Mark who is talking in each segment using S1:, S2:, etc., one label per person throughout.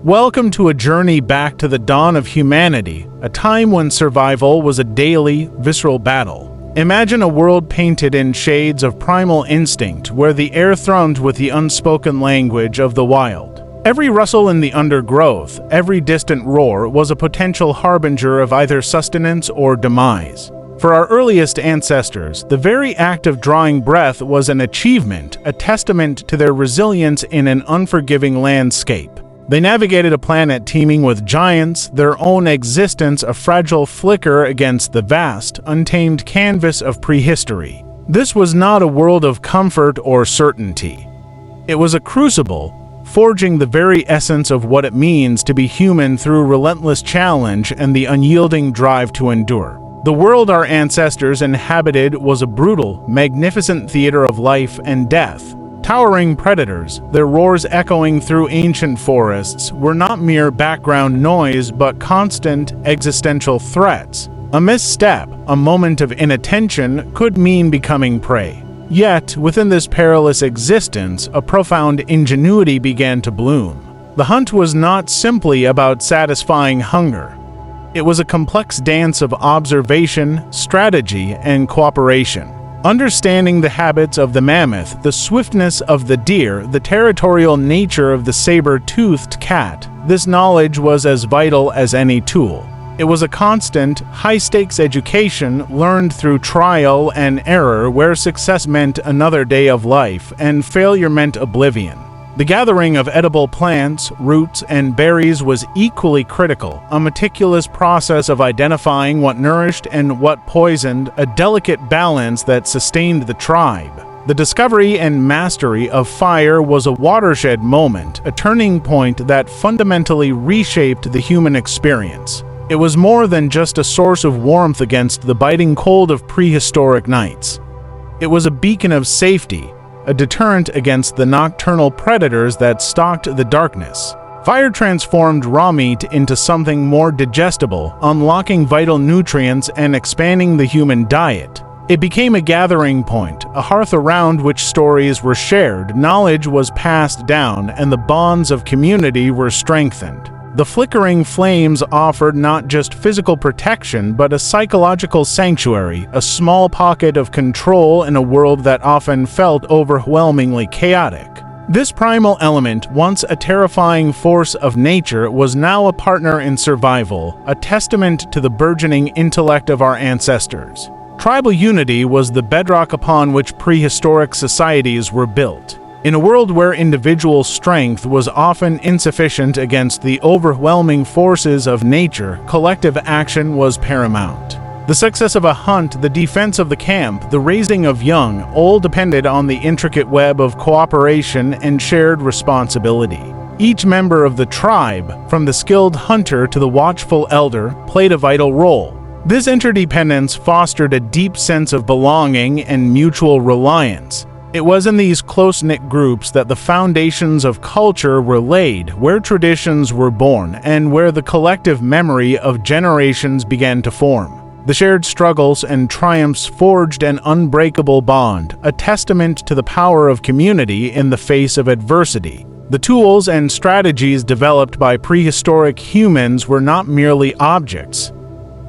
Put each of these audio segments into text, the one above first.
S1: Welcome to a journey back to the dawn of humanity, a time when survival was a daily, visceral battle. Imagine a world painted in shades of primal instinct, where the air thrummed with the unspoken language of the wild. Every rustle in the undergrowth, every distant roar was a potential harbinger of either sustenance or demise. For our earliest ancestors, the very act of drawing breath was an achievement, a testament to their resilience in an unforgiving landscape. They navigated a planet teeming with giants, their own existence a fragile flicker against the vast, untamed canvas of prehistory. This was not a world of comfort or certainty. It was a crucible, forging the very essence of what it means to be human through relentless challenge and the unyielding drive to endure. The world our ancestors inhabited was a brutal, magnificent theater of life and death. Towering predators, their roars echoing through ancient forests, were not mere background noise but constant, existential threats. A misstep, a moment of inattention, could mean becoming prey. Yet, within this perilous existence, a profound ingenuity began to bloom. The hunt was not simply about satisfying hunger. It was a complex dance of observation, strategy, and cooperation. Understanding the habits of the mammoth, the swiftness of the deer, the territorial nature of the saber-toothed cat, this knowledge was as vital as any tool. It was a constant, high-stakes education learned through trial and error, where success meant another day of life and failure meant oblivion. The gathering of edible plants, roots, and berries was equally critical, a meticulous process of identifying what nourished and what poisoned, a delicate balance that sustained the tribe. The discovery and mastery of fire was a watershed moment, a turning point that fundamentally reshaped the human experience. It was more than just a source of warmth against the biting cold of prehistoric nights. It was a beacon of safety, a deterrent against the nocturnal predators that stalked the darkness. Fire transformed raw meat into something more digestible, unlocking vital nutrients and expanding the human diet. It became a gathering point, a hearth around which stories were shared, knowledge was passed down, and the bonds of community were strengthened. The flickering flames offered not just physical protection, but a psychological sanctuary, a small pocket of control in a world that often felt overwhelmingly chaotic. This primal element, once a terrifying force of nature, was now a partner in survival, a testament to the burgeoning intellect of our ancestors. Tribal unity was the bedrock upon which prehistoric societies were built. In a world where individual strength was often insufficient against the overwhelming forces of nature, collective action was paramount. The success of a hunt, the defense of the camp, the raising of young, all depended on the intricate web of cooperation and shared responsibility. Each member of the tribe, from the skilled hunter to the watchful elder, played a vital role. This interdependence fostered a deep sense of belonging and mutual reliance. It was in these close-knit groups that the foundations of culture were laid, where traditions were born, and where the collective memory of generations began to form. The shared struggles and triumphs forged an unbreakable bond, a testament to the power of community in the face of adversity. The tools and strategies developed by prehistoric humans were not merely objects.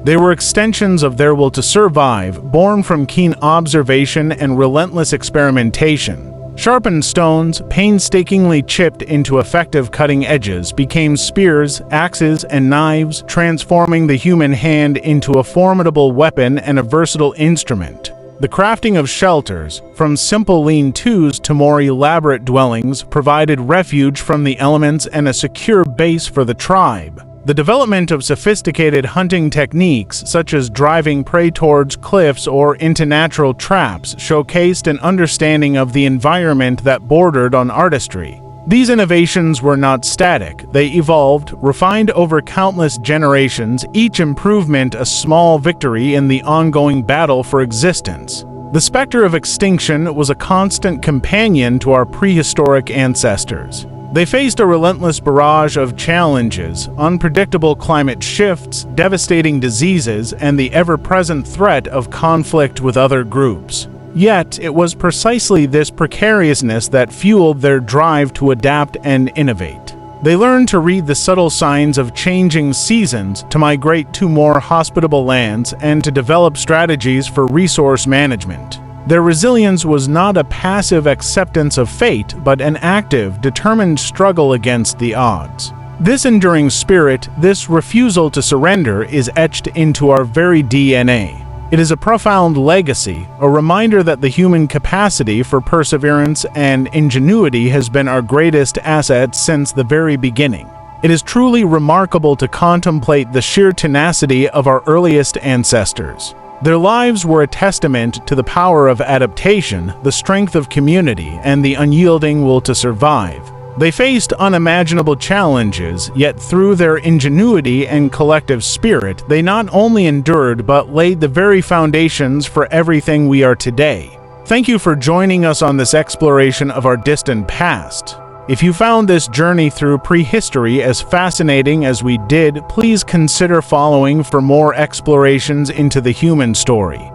S1: They were extensions of their will to survive, born from keen observation and relentless experimentation. Sharpened stones, painstakingly chipped into effective cutting edges, became spears, axes, and knives, transforming the human hand into a formidable weapon and a versatile instrument. The crafting of shelters, from simple lean-tos to more elaborate dwellings, provided refuge from the elements and a secure base for the tribe. The development of sophisticated hunting techniques, such as driving prey towards cliffs or into natural traps, showcased an understanding of the environment that bordered on artistry. These innovations were not static. They evolved, refined over countless generations, each improvement a small victory in the ongoing battle for existence. The specter of extinction was a constant companion to our prehistoric ancestors. They faced a relentless barrage of challenges, unpredictable climate shifts, devastating diseases, and the ever-present threat of conflict with other groups. Yet, it was precisely this precariousness that fueled their drive to adapt and innovate. They learned to read the subtle signs of changing seasons, to migrate to more hospitable lands, and to develop strategies for resource management. Their resilience was not a passive acceptance of fate, but an active, determined struggle against the odds. This enduring spirit, this refusal to surrender, is etched into our very DNA. It is a profound legacy, a reminder that the human capacity for perseverance and ingenuity has been our greatest asset since the very beginning. It is truly remarkable to contemplate the sheer tenacity of our earliest ancestors. Their lives were a testament to the power of adaptation, the strength of community, and the unyielding will to survive. They faced unimaginable challenges, yet through their ingenuity and collective spirit, they not only endured but laid the very foundations for everything we are today. Thank you for joining us on this exploration of our distant past. If you found this journey through prehistory as fascinating as we did, please consider following for more explorations into the human story.